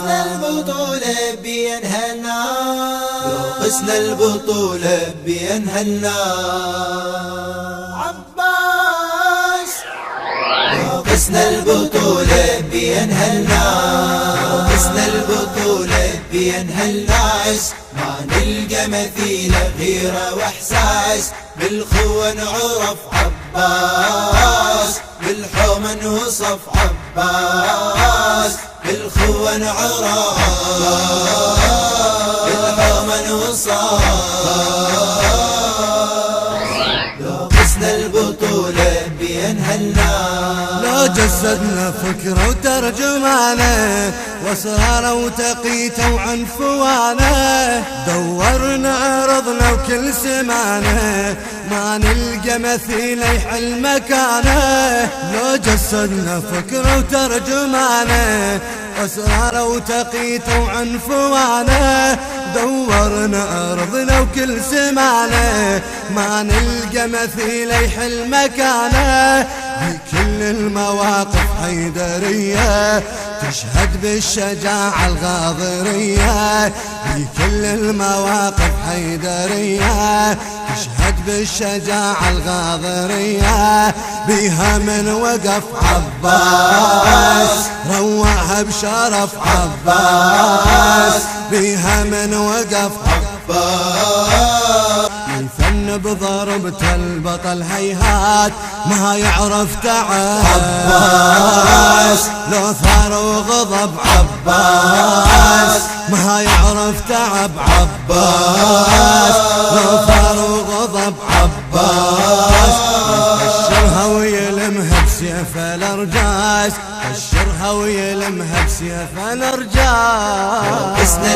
قسنا البطولة بينها النار، قسنا البطولة بينها النار. عباس قسنا البطولة بينها النار، قسنا البطولة بينها الناس. ما نلقى مثيله غيره واحساس، بالخوة نعرف عباس، بالحوم نوصف عباس، بالخوة نعرف، بالحوم نوصف. لو قسنا البطولة بينها النار، لو جسدنا فكرة وترجمانه، واسراره وتقيته وعنفوانه، دورنا عرضنا وكل سمانه، ما نلقى مثيل يحل مكانه. لو جسدنا فكرة وترجمانه، واسراره وتقيته وعنفوانه، دورنا أرضنا وكل سمانه، ما نلقى مثيل يحل مكانه. بكل المواقف حيدرية تشهد بالشجاعة الغاضرية، بكل المواقف حيدرية تشهد بالشجاعة الغاضرية. بيها من وقف عباس روعها بشرف عباس، بيها من وقف عباس. يفن بضربة البطل هيهات ما يعرف تعب عباس، لو ثار وغضب عباس ما يعرف تعب عباس، لو ثار وغضب عباس. كشرها ويلمها بسيف الارجاس، كشرها ويلمها بسيف الارجاس. قسنا